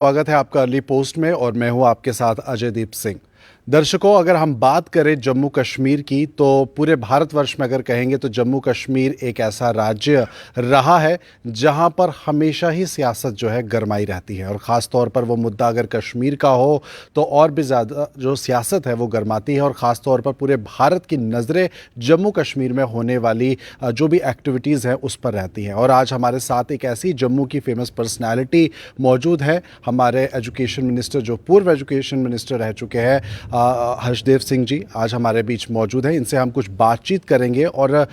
स्वागत है आपका अर्ली पोस्ट में और मैं हूं आपके साथ अजयदीप सिंह। दर्शकों, अगर हम बात करें जम्मू कश्मीर की तो पूरे भारतवर्ष में अगर कहेंगे तो जम्मू कश्मीर एक ऐसा राज्य रहा है जहां पर हमेशा ही सियासत जो है गरमाई रहती है और ख़ास तौर पर वो मुद्दा अगर कश्मीर का हो तो और भी ज़्यादा जो सियासत है वो गरमाती है और ख़ास तौर पर पूरे भारत की नज़रें जम्मू कश्मीर में होने वाली जो भी एक्टिविटीज़ हैं उस पर रहती हैं। और आज हमारे साथ एक ऐसी जम्मू की फेमस पर्सनैलिटी मौजूद है, हमारे एजुकेशन मिनिस्टर जो पूर्व एजुकेशन मिनिस्टर रह चुके हैं हर्षदेव सिंह जी आज हमारे बीच मौजूद हैं। इनसे हम कुछ बातचीत करेंगे और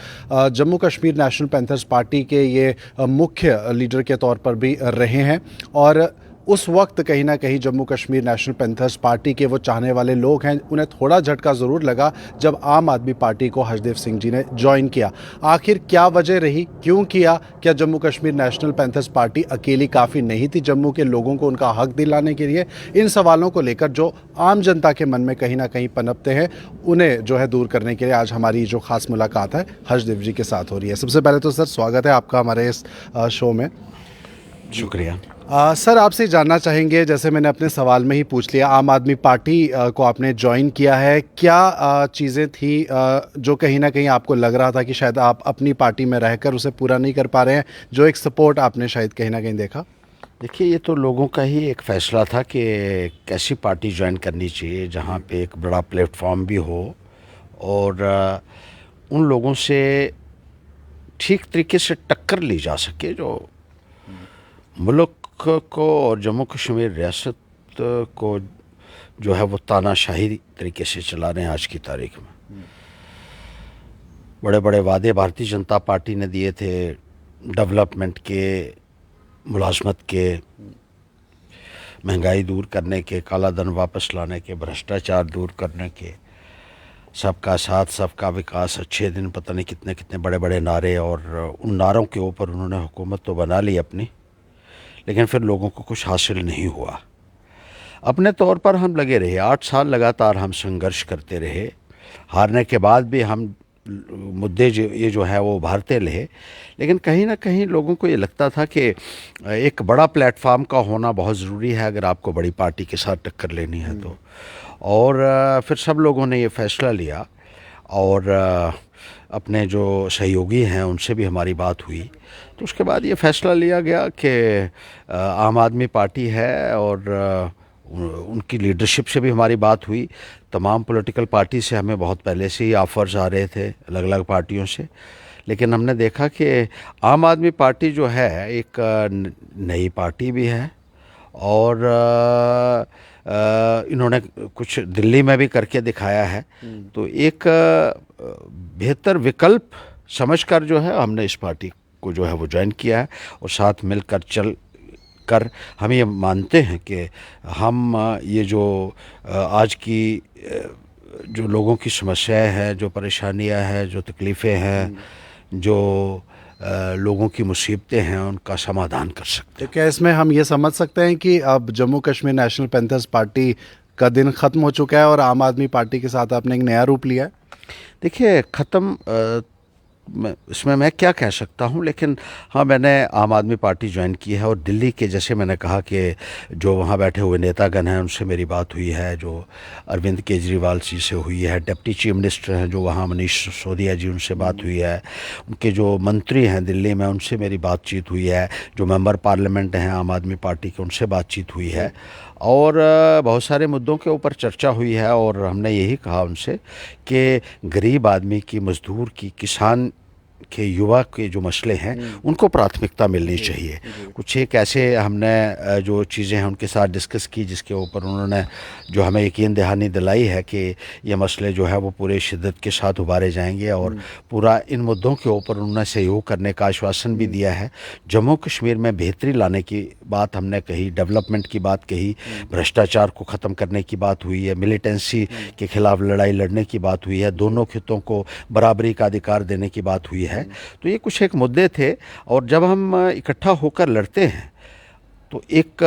Jammu Kashmir national panthers party के ये मुख्य लीडर के तौर पर भी रहे हैं और उस वक्त कहीं ना कहीं Jammu Kashmir national panthers party के वो चाहने वाले लोग हैं, उन्हें थोड़ा झटका ज़रूर लगा जब आम आदमी पार्टी को हर्षदेव सिंह जी ने ज्वाइन किया। आखिर क्या वजह रही, क्यों किया? क्या Jammu Kashmir national panthers party अकेली काफ़ी नहीं थी जम्मू के लोगों को उनका हक दिलाने के लिए? इन सवालों को लेकर जो आम जनता के मन में कहीं ना कहीं पनपते हैं उन्हें जो है दूर करने के लिए आज हमारी जो खास मुलाकात है हर्षदेव जी के साथ हो रही है। सबसे पहले तो सर स्वागत है आपका हमारे इस शो में। शुक्रिया। सर आपसे जानना चाहेंगे, जैसे मैंने अपने सवाल में ही पूछ लिया, आम आदमी पार्टी को आपने ज्वाइन किया है, क्या चीज़ें थी जो कहीं ना कहीं आपको लग रहा था कि शायद आप अपनी पार्टी में रहकर उसे पूरा नहीं कर पा रहे हैं, जो एक सपोर्ट आपने शायद कहीं ना कहीं देखा? देखिए, ये तो लोगों का ही एक फ़ैसला था कि कैसी पार्टी ज्वाइन करनी चाहिए जहाँ पे एक बड़ा प्लेटफॉर्म भी हो और उन लोगों से ठीक तरीके से टक्कर ली जा सके जो मुल्क को और जम्मू कश्मीर रियासत को जो है वो तानाशाही तरीके से चला रहे हैं। आज की तारीख में बड़े बड़े वादे भारतीय जनता पार्टी ने दिए थे, डेवलपमेंट के, मुलाजमत के, महंगाई दूर करने के, काला धन वापस लाने के, भ्रष्टाचार दूर करने के, सबका साथ सबका विकास, अच्छे दिन, पता नहीं कितने कितने बड़े बड़े नारे। और उन नारों के ऊपर उन्होंने हुकूमत तो बना ली अपनी, लेकिन फिर लोगों को कुछ हासिल नहीं हुआ। अपने तौर पर हम लगे रहे, 8 साल लगातार हम संघर्ष करते रहे। हारने के बाद भी हम मुद्दे ये जो है वो उभारते रहे, लेकिन कहीं ना कहीं लोगों को ये लगता था कि एक बड़ा प्लेटफार्म का होना बहुत ज़रूरी है अगर आपको बड़ी पार्टी के साथ टक्कर लेनी है तो। और फिर सब लोगों ने ये फ़ैसला लिया और अपने जो सहयोगी हैं उनसे भी हमारी बात हुई, तो उसके बाद ये फ़ैसला लिया गया कि आम आदमी पार्टी है और उनकी लीडरशिप से भी हमारी बात हुई। तमाम पॉलिटिकल पार्टी से हमें बहुत पहले से ही ऑफ़र्स आ रहे थे अलग अलग पार्टियों से, लेकिन हमने देखा कि आम आदमी पार्टी जो है एक नई पार्टी भी है और इन्होंने कुछ दिल्ली में भी करके दिखाया है, तो एक बेहतर विकल्प समझकर जो है हमने इस पार्टी को जो है वो ज्वाइन किया है और साथ मिलकर चल कर हम ये मानते हैं कि हम ये जो आज की जो लोगों की समस्याएं हैं, जो परेशानियां हैं, जो तकलीफ़ें हैं, जो लोगों की मुसीबतें हैं, उनका समाधान कर सकते हैं। तो क्या इसमें हम ये समझ सकते हैं कि अब Jammu Kashmir national panthers party का दिन ख़त्म हो चुका है और आम आदमी पार्टी के साथ आपने एक नया रूप लिया है? देखिए, ख़त्म इसमें मैं क्या कह सकता हूँ, लेकिन हाँ, मैंने आम आदमी पार्टी ज्वाइन की है और दिल्ली के, जैसे मैंने कहा कि जो वहाँ बैठे हुए नेतागण हैं उनसे मेरी बात हुई है, जो अरविंद केजरीवाल जी से हुई है, डिप्टी चीफ मिनिस्टर हैं जो वहाँ मनीष सिसोदिया जी, उनसे बात हुई है, उनके जो मंत्री हैं दिल्ली में उनसे मेरी बातचीत हुई है, जो मेंबर पार्लियामेंट हैं आम आदमी पार्टी के उनसे बातचीत हुई है और बहुत सारे मुद्दों के ऊपर चर्चा हुई है। और हमने यही कहा उनसे कि गरीब आदमी की, मज़दूर की, किसान के, युवा के जो मसले हैं उनको प्राथमिकता मिलनी चाहिए। कुछ एक ऐसे हमने जो चीज़ें हैं उनके साथ डिस्कस की जिसके ऊपर उन्होंने जो हमें यकीन दहानी दिलाई है कि ये मसले जो है वो पूरे शिद्दत के साथ उभारे जाएंगे और पूरा इन मुद्दों के ऊपर उन्होंने सहयोग करने का आश्वासन भी दिया है। जम्मू कश्मीर में बेहतरी लाने की बात हमने कही, डेवलपमेंट की बात कही, भ्रष्टाचार को ख़त्म करने की बात हुई है, मिलिटेंसी के ख़िलाफ़ लड़ाई लड़ने की बात हुई है, दोनों खितों को बराबरी का अधिकार देने की बात हुई है। तो ये कुछ एक मुद्दे थे और जब हम इकट्ठा होकर लड़ते हैं तो एक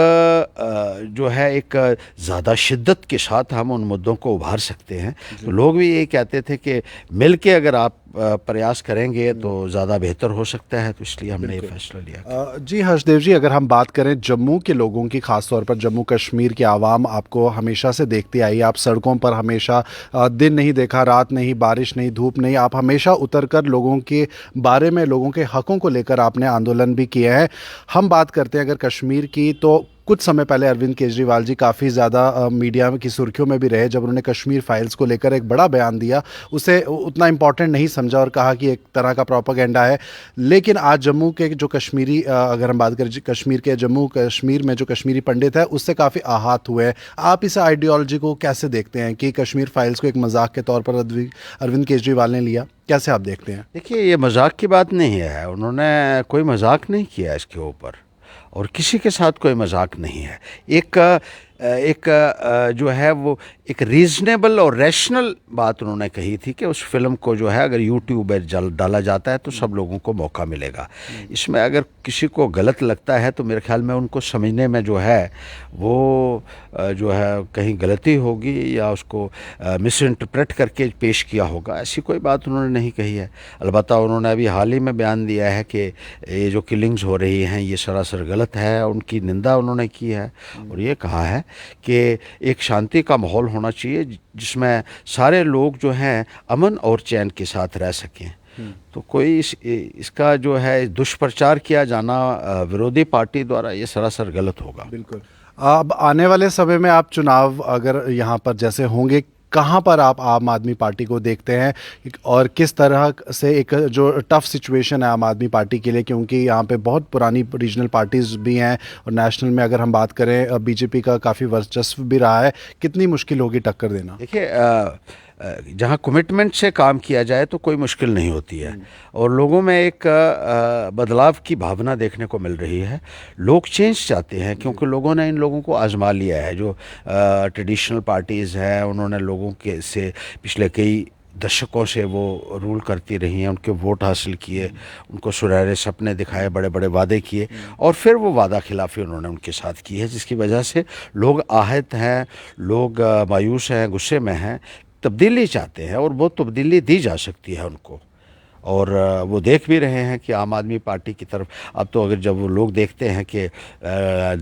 जो है एक ज़्यादा शिद्दत के साथ हम उन मुद्दों को उभार सकते हैं। तो लोग भी ये कहते थे कि मिल के अगर आप प्रयास करेंगे तो ज़्यादा बेहतर हो सकता है, तो इसलिए हमने ये फैसला लिया। जी हर्षदेव जी, अगर हम बात करें जम्मू के लोगों की, खास तौर पर जम्मू कश्मीर की आवाम आपको हमेशा से देखती आई, आप सड़कों पर हमेशा दिन नहीं देखा, रात नहीं, बारिश नहीं, धूप नहीं, आप हमेशा उतरकर लोगों के बारे में, लोगों के हकों को लेकर आपने आंदोलन भी किए हैं। हम बात करते हैं अगर कश्मीर की, तो कुछ समय पहले अरविंद केजरीवाल जी काफ़ी ज़्यादा मीडिया की सुर्खियों में भी रहे जब उन्होंने कश्मीर फाइल्स को लेकर एक बड़ा बयान दिया। उसे उतना इम्पोर्टेंट नहीं समझा और कहा कि एक तरह का प्रोपेगेंडा है। लेकिन आज जम्मू के जो कश्मीरी, अगर हम बात करें कश्मीर के, जम्मू कश्मीर में जो कश्मीरी पंडित है, उससे काफ़ी आहत हुए हैं। आप इस आइडियोलॉजी को कैसे देखते हैं कि कश्मीर फाइल्स को एक मजाक के तौर पर अरविंद केजरीवाल ने लिया? कैसे आप देखते हैं? देखिए, ये मजाक की बात नहीं है, उन्होंने कोई मजाक नहीं किया इसके ऊपर, और किसी के साथ कोई मजाक नहीं है। एक जो है वो एक रीज़नेबल और रैशनल बात उन्होंने कही थी कि उस फिल्म को जो है अगर यूट्यूब पर डाला जाता है तो सब लोगों को मौका मिलेगा। इसमें अगर किसी को गलत लगता है तो मेरे ख्याल में उनको समझने में जो है वो जो है कहीं गलती होगी या उसको मिस इंटरप्रेट करके पेश किया होगा, ऐसी कोई बात उन्होंने नहीं कही है। अलबत्ता उन्होंने अभी हाल ही में बयान दिया है कि ये जो किलिंग्स हो रही हैं ये सरासर गलत है, उनकी निंदा उन्होंने की है और ये कहा है कि एक शांति का माहौल होना चाहिए जिसमें सारे लोग जो हैं अमन और चैन के साथ रह सकें। तो कोई इसका जो है दुष्प्रचार किया जाना विरोधी पार्टी द्वारा ये सरासर गलत होगा। बिल्कुल। अब आने वाले समय में आप चुनाव अगर यहाँ पर जैसे होंगे, कहाँ पर आप आम आदमी पार्टी को देखते हैं और किस तरह से एक जो टफ सिचुएशन है आम आदमी पार्टी के लिए, क्योंकि यहाँ पे बहुत पुरानी रीजनल पार्टीज़ भी हैं और नेशनल में अगर हम बात करें बीजेपी का काफ़ी वर्चस्व भी रहा है, कितनी मुश्किल होगी टक्कर देना? देखिए, जहाँ कमिटमेंट से काम किया जाए तो कोई मुश्किल नहीं होती है और लोगों में एक बदलाव की भावना देखने को मिल रही है। लोग चेंज चाहते हैं क्योंकि लोगों ने इन लोगों को आजमा लिया है। जो ट्रेडिशनल पार्टीज़ हैं उन्होंने लोगों के से पिछले कई दशकों से वो रूल करती रही हैं, उनके वोट हासिल किए, उनको सुनहरे सपने दिखाए, बड़े बड़े वादे किए और फिर वो वादा खिलाफी उन्होंने उनके साथ की है, जिसकी वजह से लोग आहत हैं, लोग मायूस हैं, गुस्से में हैं, तब्दीली चाहते हैं और वो तब्दीली दी जा सकती है उनको। और वो देख भी रहे हैं कि आम आदमी पार्टी की तरफ अब तो अगर जब वो लोग देखते हैं कि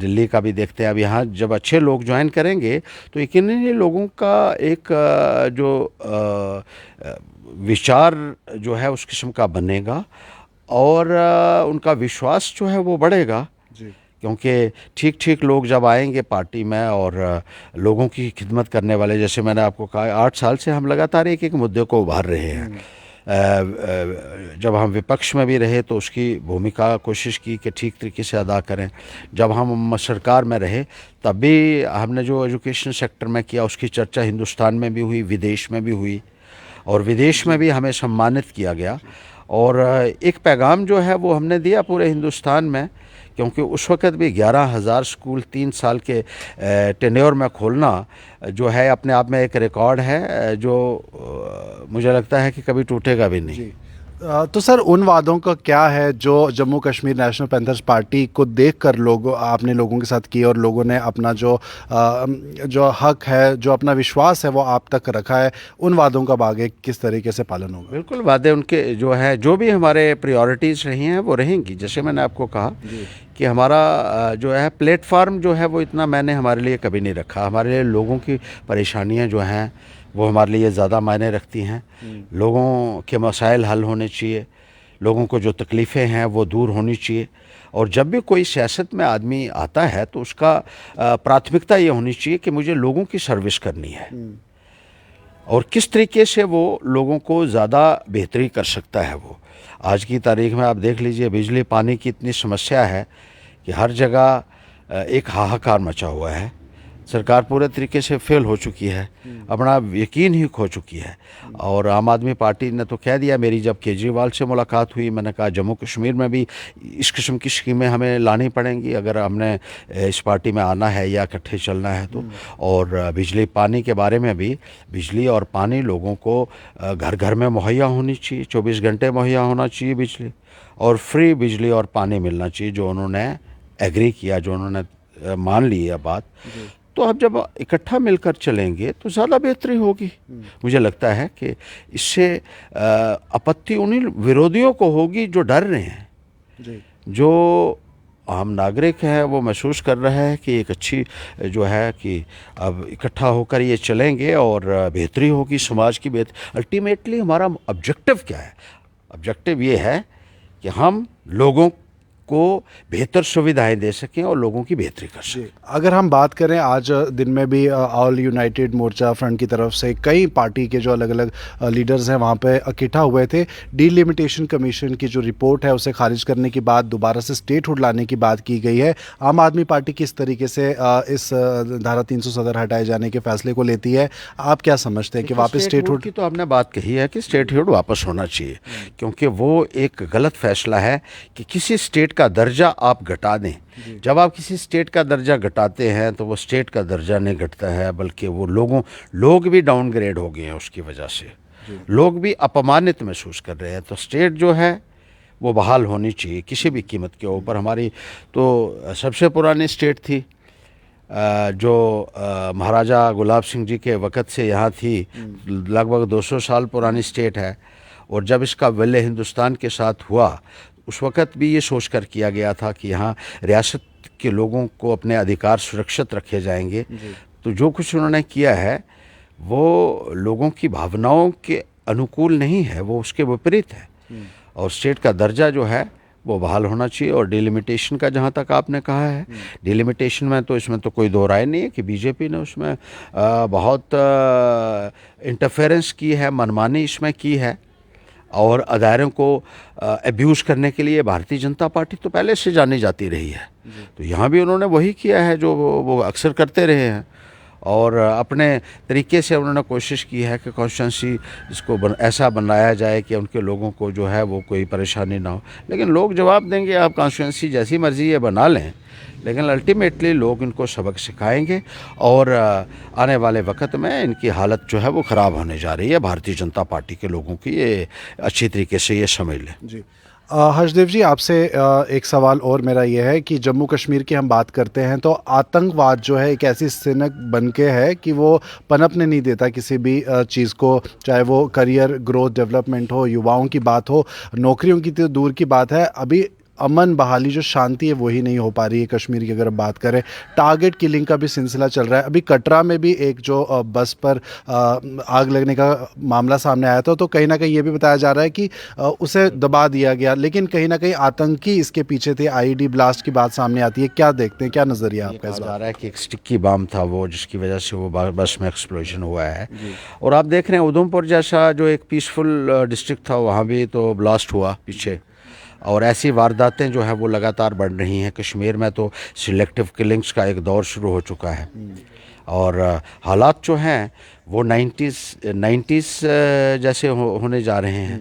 दिल्ली का भी देखते हैं, अब यहाँ जब अच्छे लोग ज्वाइन करेंगे तो यकीनन लोगों का एक जो विचार जो है उस किस्म का बनेगा और उनका विश्वास जो है वो बढ़ेगा। क्योंकि ठीक ठीक लोग जब आएंगे पार्टी में और लोगों की खिदमत करने वाले, जैसे मैंने आपको कहा 8 साल से हम लगातार एक एक मुद्दे को उभार रहे हैं। जब हम विपक्ष में भी रहे तो उसकी भूमिका कोशिश की कि ठीक तरीके से अदा करें। जब हम सरकार में रहे तब भी हमने जो एजुकेशन सेक्टर में किया उसकी चर्चा हिंदुस्तान में भी हुई, विदेश में भी हुई और विदेश में भी हमें सम्मानित किया गया। और एक पैगाम जो है वो हमने दिया पूरे हिंदुस्तान में, क्योंकि उस वक़्त भी 11,000 स्कूल 3 साल के टेन्योर में खोलना जो है अपने आप में एक रिकॉर्ड है जो मुझे लगता है कि कभी टूटेगा भी नहीं। तो सर उन वादों का क्या है जो Jammu Kashmir national panthers party को देखकर आपने लोगों के साथ किए और लोगों ने अपना जो हक है, जो अपना विश्वास है वो आप तक रखा है, उन वादों का आगे किस तरीके से पालन होगा? बिल्कुल, वादे उनके जो है, जो भी हमारे प्रायोरिटीज़ रही हैं वो रहेंगी। जैसे मैंने आपको कहा कि हमारा जो है प्लेटफार्म जो है वो इतना मैंने हमारे लिए कभी नहीं रखा। हमारे लिए लोगों की परेशानियां जो हैं वो हमारे लिए ज़्यादा मायने रखती हैं। लोगों के मसाइल हल होने चाहिए, लोगों को जो तकलीफ़ें हैं वो दूर होनी चाहिए और जब भी कोई सियासत में आदमी आता है तो उसका प्राथमिकता ये होनी चाहिए कि मुझे लोगों की सर्विस करनी है और किस तरीके से वो लोगों को ज़्यादा बेहतरी कर सकता है। वो आज की तारीख में आप देख लीजिए, बिजली पानी की इतनी समस्या है कि हर जगह एक हाहाकार मचा हुआ है। सरकार पूरे तरीके से फेल हो चुकी है, अपना यकीन ही खो चुकी है। और आम आदमी पार्टी ने तो कह दिया, मेरी जब केजरीवाल से मुलाकात हुई मैंने कहा जम्मू कश्मीर में भी इस किस्म की स्कीमें हमें लानी पड़ेंगी अगर हमने इस पार्टी में आना है या इकट्ठे चलना है तो। और बिजली पानी के बारे में भी, बिजली और पानी लोगों को घर घर में मुहैया होनी चाहिए, 24 घंटे मुहैया होना चाहिए बिजली, और फ्री बिजली और पानी मिलना चाहिए, जो उन्होंने एग्री किया, जो उन्होंने मान ली है बात। तो अब जब इकट्ठा मिलकर चलेंगे तो ज़्यादा बेहतरी होगी। मुझे लगता है कि इससे आपत्ति उन्हीं विरोधियों को होगी जो डर रहे हैं। जी। जो आम नागरिक हैं वो महसूस कर रहे हैं कि एक अच्छी जो है कि अब इकट्ठा होकर ये चलेंगे और बेहतरी होगी, समाज की बेहतरी। अल्टीमेटली हमारा ऑब्जेक्टिव क्या है? ऑब्जेक्टिव ये है कि हम लोगों को बेहतर सुविधाएं दे सकें और लोगों की बेहतरी कर सकें। जी, अगर हम बात करें आज दिन में भी ऑल यूनाइटेड मोर्चा फ्रंट की तरफ से कई पार्टी के जो अलग अलग लीडर्स हैं वहाँ पे इकट्ठा हुए थे। डीलिमिटेशन कमीशन की जो रिपोर्ट है उसे खारिज करने के बाद दोबारा से स्टेटहुड लाने की बात की गई है। आम आदमी पार्टी किस तरीके से इस धारा 370 हटाए जाने के फैसले को लेती है? आप क्या समझते हैं कि वापस स्टेटहुड की तो आपने बात कही है कि स्टेटहुड वापस होना चाहिए, क्योंकि वो एक गलत फैसला है कि किसी स्टेट का दर्जा आप घटा दें। जब आप किसी स्टेट का दर्जा घटाते हैं तो वो स्टेट का दर्जा नहीं घटता है, बल्कि वो लोग भी डाउनग्रेड हो गए हैं। उसकी वजह से लोग भी अपमानित महसूस कर रहे हैं। तो स्टेट जो है वो बहाल होनी चाहिए किसी भी कीमत के ऊपर। हमारी तो सबसे पुरानी स्टेट थी जो महाराजा गुलाब सिंह जी के वक़्त से यहाँ थी, लगभग 200 साल पुरानी स्टेट है। और जब इसका विलय हिंदुस्तान के साथ हुआ उस वक़्त भी ये सोचकर किया गया था कि यहाँ रियासत के लोगों को अपने अधिकार सुरक्षित रखे जाएंगे। तो जो कुछ उन्होंने किया है वो लोगों की भावनाओं के अनुकूल नहीं है, वो उसके विपरीत है। और स्टेट का दर्जा जो है वो बहाल होना चाहिए। और डिलिमिटेशन का जहाँ तक आपने कहा है, डिलिमिटेशन में तो इसमें तो कोई दो राय नहीं है कि बीजेपी ने उसमें बहुत इंटरफेरेंस की है, मनमानी इसमें की है। और अदारों को अब्यूज़ करने के लिए भारतीय जनता पार्टी तो पहले से जानी जाती रही है। तो यहाँ भी उन्होंने वही किया है जो वो अक्सर करते रहे हैं। और अपने तरीके से उन्होंने कोशिश की है कि कॉन्स्टिट्यूंसी इसको ऐसा बनाया जाए कि उनके लोगों को जो है वो कोई परेशानी ना हो। लेकिन लोग जवाब देंगे, आप कॉन्स्टिट्यूंसी जैसी मर्ज़ी ये बना लें, लेकिन अल्टीमेटली लोग इनको सबक सिखाएंगे और आने वाले वक्त में इनकी हालत जो है वो ख़राब होने जा रही है। भारतीय जनता पार्टी के लोगों की ये अच्छी तरीके से ये समझ लें। जी। हर्षदेव जी, आपसे एक सवाल और मेरा ये है कि जम्मू कश्मीर की हम बात करते हैं तो आतंकवाद जो है एक ऐसी सिनक बन के है कि वो पनपने नहीं देता किसी भी चीज़ को, चाहे वो करियर ग्रोथ डेवलपमेंट हो, युवाओं की बात हो, नौकरियों की तो दूर की बात है। अभी अमन बहाली जो शांति है वही नहीं हो पा रही है कश्मीर की। अगर बात करें टारगेट किलिंग का भी सिलसिला चल रहा है। अभी कटरा में भी एक जो बस पर आग लगने का मामला सामने आया था, तो कहीं ना कहीं ये भी बताया जा रहा है कि उसे दबा दिया गया, लेकिन कहीं ना कहीं आतंकी इसके पीछे थे। आईईडी ब्लास्ट की बात सामने आती है, क्या देखते हैं, क्या नज़रिया आपका? कहा जा रहा है कि एक स्टिक्की बम था वो, जिसकी वजह से वो बस में एक्सप्लोजन हुआ है। और आप देख रहे हैं उधमपुर जैसा जो एक पीसफुल डिस्ट्रिक्ट था वहाँ भी तो ब्लास्ट हुआ पीछे। और ऐसी वारदातें जो है वो लगातार बढ़ रही हैं। कश्मीर में तो सिलेक्टिव किलिंग्स का एक दौर शुरू हो चुका है। और हालात जो हैं वो 90s जैसे होने जा रहे हैं।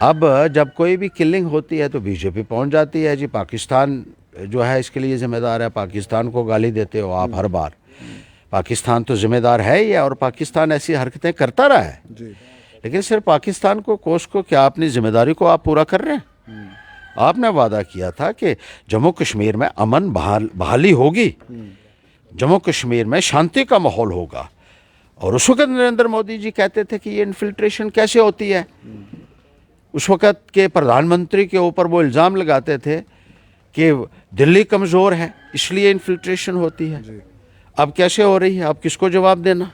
अब जब कोई भी किलिंग होती है तो बीजेपी पहुंच जाती है, जी पाकिस्तान जो है इसके लिए ज़िम्मेदार है, पाकिस्तान को गाली देते हो आप हर बार। पाकिस्तान तो ज़िम्मेदार है ही है और पाकिस्तान ऐसी हरकतें करता रहा है। लेकिन सिर्फ पाकिस्तान को कोस को क्या अपनी ज़िम्मेदारी को आप पूरा कर रहे हैं? आपने वादा किया था कि जम्मू कश्मीर में अमन बहाली होगी, जम्मू कश्मीर में शांति का माहौल होगा। और उस वक़्त नरेंद्र मोदी जी कहते थे कि ये इन्फिल्ट्रेशन कैसे होती है। उस वक़्त के प्रधानमंत्री के ऊपर वो इल्ज़ाम लगाते थे कि दिल्ली कमज़ोर है इसलिए इन्फिल्ट्रेशन होती है। अब कैसे हो रही है? अब किसको जवाब देना?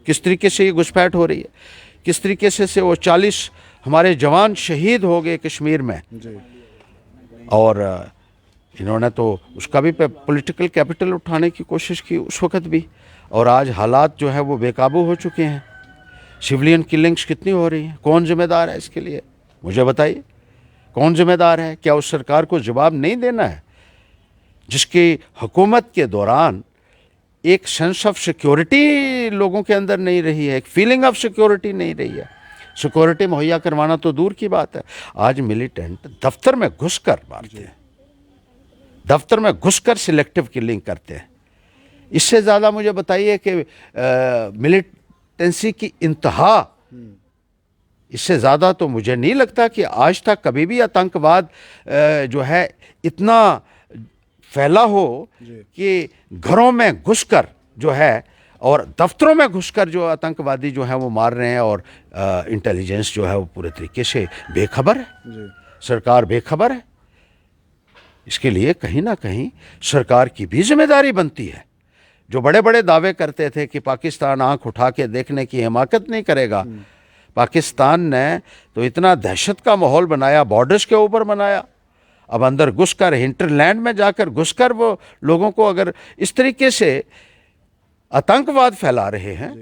किस तरीके से ये घुसपैठ हो रही है? किस तरीके से वो 40 हमारे जवान शहीद हो गए कश्मीर में। और इन्होंने तो उसका भी पॉलिटिकल कैपिटल उठाने की कोशिश की उस वक़्त भी। और आज हालात जो है वो बेकाबू हो चुके हैं। सिविलियन किलिंग्स कितनी हो रही हैं? कौन जिम्मेदार है इसके लिए? मुझे बताइए, कौन जिम्मेदार है? क्या उस सरकार को जवाब नहीं देना है जिसकी हुकूमत के दौरान एक सेंस ऑफ सिक्योरिटी लोगों के अंदर नहीं रही है, एक फीलिंग ऑफ सिक्योरिटी नहीं रही है? सिक्योरिटी मुहैया करवाना तो दूर की बात है, आज मिलिटेंट दफ्तर में घुसकर मारते हैं, दफ्तर में घुसकर सिलेक्टिव किलिंग करते हैं। इससे ज़्यादा मुझे बताइए कि मिलिटेंसी की इंतहा, इससे ज़्यादा तो मुझे नहीं लगता कि आज तक कभी भी आतंकवाद जो है इतना फैला हो कि घरों में घुसकर जो है और दफ्तरों में घुसकर जो आतंकवादी जो है वो मार रहे हैं, और इंटेलिजेंस जो है वो पूरे तरीके से बेखबर है, सरकार बेखबर है। इसके लिए कहीं ना कहीं सरकार की भी जिम्मेदारी बनती है। जो बड़े बड़े दावे करते थे कि पाकिस्तान आंख उठा के देखने की हिमाकत नहीं करेगा, पाकिस्तान ने तो इतना दहशत का माहौल बनाया, बॉर्डर्स के ऊपर बनाया। अब अंदर घुसकर, हिंटरलैंड में जाकर घुसकर वो लोगों को अगर इस तरीके से आतंकवाद फैला रहे हैं,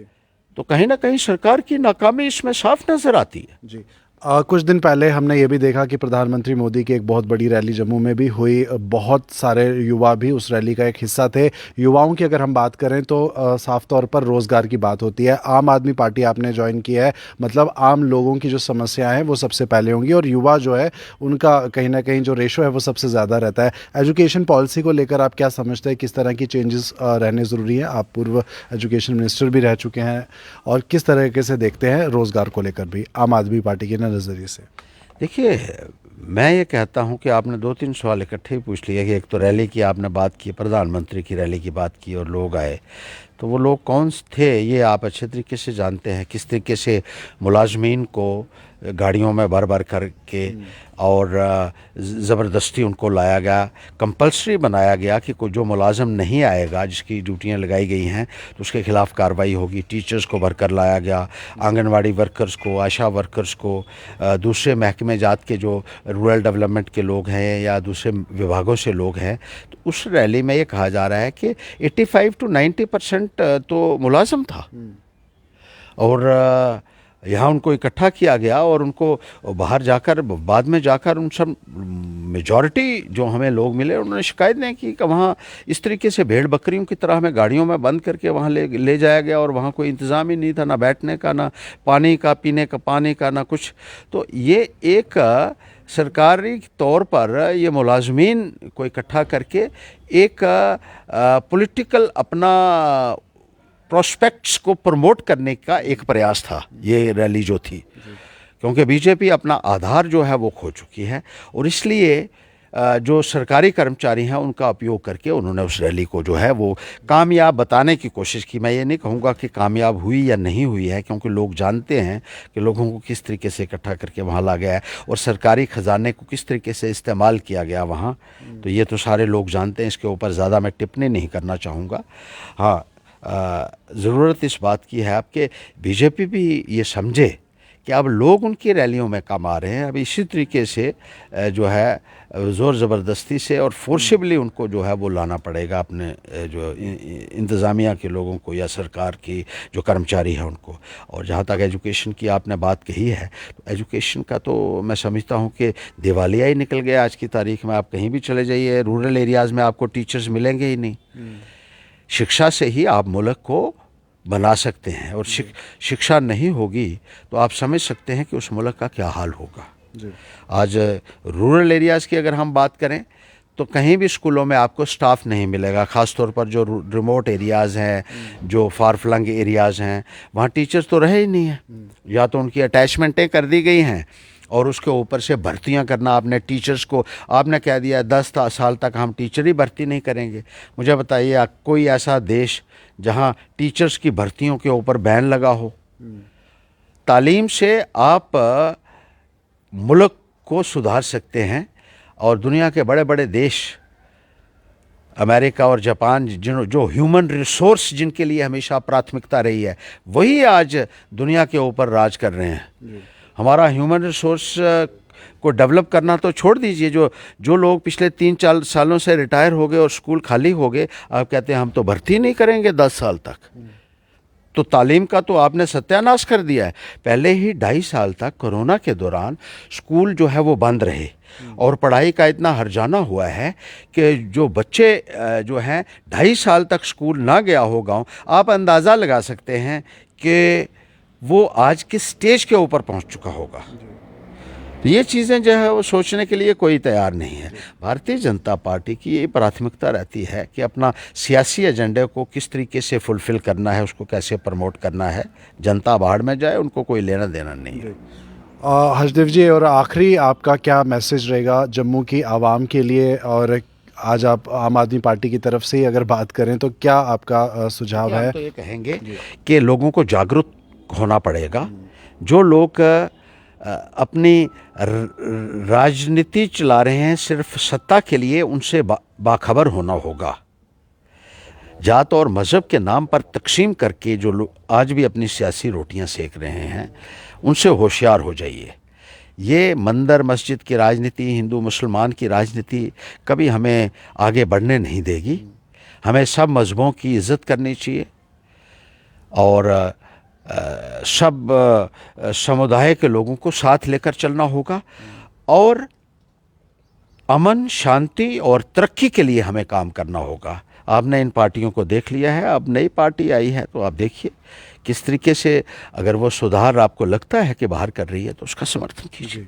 तो कहीं ना कहीं सरकार की नाकामी इसमें साफ नजर आती है। जी कुछ दिन पहले हमने ये भी देखा कि प्रधानमंत्री मोदी की एक बहुत बड़ी रैली जम्मू में भी हुई। बहुत सारे युवा भी उस रैली का एक हिस्सा थे। युवाओं की अगर हम बात करें तो साफ तौर पर रोज़गार की बात होती है। आम आदमी पार्टी आपने ज्वाइन की है, मतलब आम लोगों की जो समस्याएं हैं वो सबसे पहले होंगी, और युवा जो है उनका कहीं ना कहीं जो रेशो है वो सबसे ज़्यादा रहता है। एजुकेशन पॉलिसी को लेकर आप क्या समझते हैं, किस तरह की चेंजेस रहने ज़रूरी है? आप पूर्व एजुकेशन मिनिस्टर भी रह चुके हैं, और किस तरीके से देखते हैं रोज़गार को लेकर भी आम आदमी पार्टी के नज़रिए से? देखिए, मैं ये कहता हूँ कि आपने 2-3 सवाल इकट्ठे ही पूछ लिया कि एक तो रैली की आपने बात की, प्रधानमंत्री की रैली की बात की, और लोग आए। तो वो लोग कौन थे ये आप अच्छे तरीके से जानते हैं। किस तरीके से मुलाजमीन को गाड़ियों में भर भर करके और ज़बरदस्ती उनको लाया गया, कंपल्सरी बनाया गया कि कोई जो मुलाजम नहीं आएगा, जिसकी ड्यूटियां लगाई गई हैं, तो उसके खिलाफ कार्रवाई होगी। टीचर्स को भरकर लाया गया, आंगनवाड़ी वर्कर्स को, आशा वर्कर्स को, दूसरे महकमे जात के जो रूरल डेवलपमेंट के लोग हैं या दूसरे विभागों से लोग हैं। तो उस रैली में ये कहा जा रहा है कि 85 to 90% तो मुलाजम था, और यहाँ उनको इकट्ठा किया गया और उनको बाहर जाकर, बाद में जाकर उन सब मेजॉरिटी जो हमें लोग मिले, उन्होंने शिकायत नहीं की कि वहाँ इस तरीके से भेड़ बकरियों की तरह हमें गाड़ियों में बंद करके वहाँ ले जाया गया, और वहाँ कोई इंतज़ाम ही नहीं था, ना बैठने का, ना पानी का, पीने का पानी का, ना कुछ। तो ये एक सरकारी तौर पर ये मुलाजमीन को इकट्ठा करके एक पॉलिटिकल अपना प्रोस्पेक्ट्स को प्रमोट करने का एक प्रयास था ये रैली जो थी, क्योंकि बीजेपी अपना आधार जो है वो खो चुकी है, और इसलिए जो सरकारी कर्मचारी हैं उनका उपयोग करके उन्होंने उस रैली को जो है वो कामयाब बताने की कोशिश की। मैं ये नहीं कहूँगा कि कामयाब हुई या नहीं हुई है, क्योंकि लोग जानते हैं कि लोगों को किस तरीके से इकट्ठा करके वहाँ ला गया है और सरकारी ख़जाने को किस तरीके से इस्तेमाल किया गया वहाँ, तो ये तो सारे लोग जानते हैं। इसके ऊपर ज़्यादा मैं टिप्पणी नहीं करना चाहूँगा। हाँ, ज़रूरत इस बात की है आपके बीजेपी भी ये समझे कि अब लोग उनकी रैलियों में कम आ रहे हैं। अब इसी तरीके से जो है ज़ोर ज़बरदस्ती से और फोर्सिबली उनको जो है वो लाना पड़ेगा अपने जो इंतज़ामिया के लोगों को या सरकार की जो कर्मचारी हैं उनको। और जहाँ तक एजुकेशन की आपने बात कही है, तो एजुकेशन का तो मैं समझता हूँ कि दिवालिया ही निकल गया आज की तारीख में। आप कहीं भी चले जाइए, रूरल एरियाज़ में आपको टीचर्स मिलेंगे ही नहीं। शिक्षा से ही आप मुल्क को बना सकते हैं, और शिक्षा नहीं होगी तो आप समझ सकते हैं कि उस मुल्क का क्या हाल होगा। आज रूरल एरियाज़ की अगर हम बात करें तो कहीं भी स्कूलों में आपको स्टाफ नहीं मिलेगा, ख़ास तौर पर जो रिमोट एरियाज़ हैं, जो फार फ्लंग एरियाज़ हैं, वहाँ टीचर्स तो रहे ही नहीं हैं। या तो उनकी अटैचमेंटें कर दी गई हैं, और उसके ऊपर से भर्तियां करना। आपने टीचर्स को आपने कह दिया 10 साल तक हम टीचर ही भर्ती नहीं करेंगे। मुझे बताइए कोई ऐसा देश जहां टीचर्स की भर्तियों के ऊपर बैन लगा हो? तालीम से आप मुल्क को सुधार सकते हैं, और दुनिया के बड़े बड़े देश अमेरिका और जापान जो ह्यूमन रिसोर्स जिनके लिए हमेशा प्राथमिकता रही है, वही आज दुनिया के ऊपर राज कर रहे हैं। हमारा ह्यूमन रिसोर्स को डेवलप करना तो छोड़ दीजिए, जो लोग पिछले 3-4 सालों से रिटायर हो गए और स्कूल खाली हो गए, आप कहते हैं हम तो भर्ती नहीं करेंगे 10 साल तक। तो तालीम का तो आपने सत्यानाश कर दिया है। पहले ही 2.5 साल तक कोरोना के दौरान स्कूल जो है वो बंद रहे, और पढ़ाई का इतना हर्जाना हुआ है कि जो बच्चे जो हैं 2.5 साल तक स्कूल ना गया हो गाँव, आप अंदाज़ा लगा सकते हैं कि वो आज किस स्टेज के ऊपर पहुंच चुका होगा। तो ये चीज़ें जो है वो सोचने के लिए कोई तैयार नहीं है। भारतीय जनता पार्टी की ये प्राथमिकता रहती है कि अपना सियासी एजेंडे को किस तरीके से फुलफ़िल करना है, उसको कैसे प्रमोट करना है। जनता बाहर में जाए, उनको कोई लेना देना नहीं है। हर्षदेव जी, और आखिरी आपका क्या मैसेज रहेगा जम्मू की आवाम के लिए, और आज आप आम आदमी पार्टी की तरफ से ही अगर बात करें तो क्या आपका सुझाव हम है? तो ये कहेंगे कि लोगों को जागरूक होना पड़ेगा। जो लोग अपनी राजनीति चला रहे हैं सिर्फ सत्ता के लिए, उनसे बाखबर होना होगा। जात और मज़हब के नाम पर तकसीम करके जो लोग आज भी अपनी सियासी रोटियां सेक रहे हैं, उनसे होशियार हो जाइए। ये मंदिर मस्जिद की राजनीति, हिंदू मुसलमान की राजनीति कभी हमें आगे बढ़ने नहीं देगी। हमें सब मज़हबों की इज़्ज़त करनी चाहिए और सब समुदाय के लोगों को साथ लेकर चलना होगा और अमन, शांति और तरक्की के लिए हमें काम करना होगा। आपने इन पार्टियों को देख लिया है, अब नई पार्टी आई है तो आप देखिए किस तरीके से अगर वो सुधार आपको लगता है कि बाहर कर रही है तो उसका समर्थन कीजिए।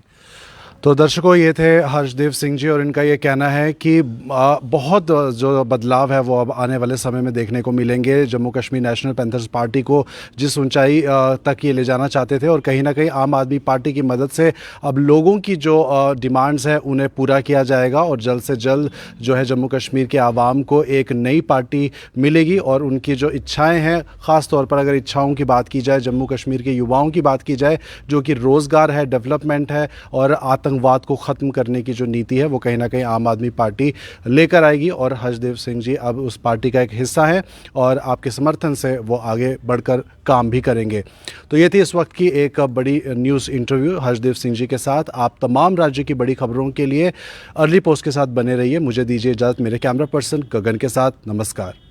तो दर्शकों, ये थे हर्षदेव सिंह जी और इनका ये कहना है कि बहुत जो बदलाव है वो अब आने वाले समय में देखने को मिलेंगे। Jammu Kashmir national panthers party को जिस ऊंचाई तक ये ले जाना चाहते थे और कहीं ना कहीं आम आदमी पार्टी की मदद से अब लोगों की जो डिमांड्स हैं उन्हें पूरा किया जाएगा और जल्द से जल्द जो है जम्मू कश्मीर के आवाम को एक नई पार्टी मिलेगी और उनकी जो इच्छाएँ हैं, ख़ास तौर पर अगर इच्छाओं की बात की जाए, जम्मू कश्मीर के युवाओं की बात की जाए, जो कि रोज़गार है, डेवलपमेंट है और आतंकवाद को ख़त्म करने की जो नीति है वो कहीं ना कहीं आम आदमी पार्टी लेकर आएगी और हर्षदेव सिंह जी अब उस पार्टी का एक हिस्सा है और आपके समर्थन से वो आगे बढ़कर काम भी करेंगे। तो ये थी इस वक्त की एक बड़ी न्यूज़ इंटरव्यू हर्षदेव सिंह जी के साथ। आप तमाम राज्य की बड़ी खबरों के लिए अर्ली पोस्ट के साथ बने रहिए। मुझे दीजिए इजाज़त, मेरे कैमरा पर्सन गगन के साथ। नमस्कार।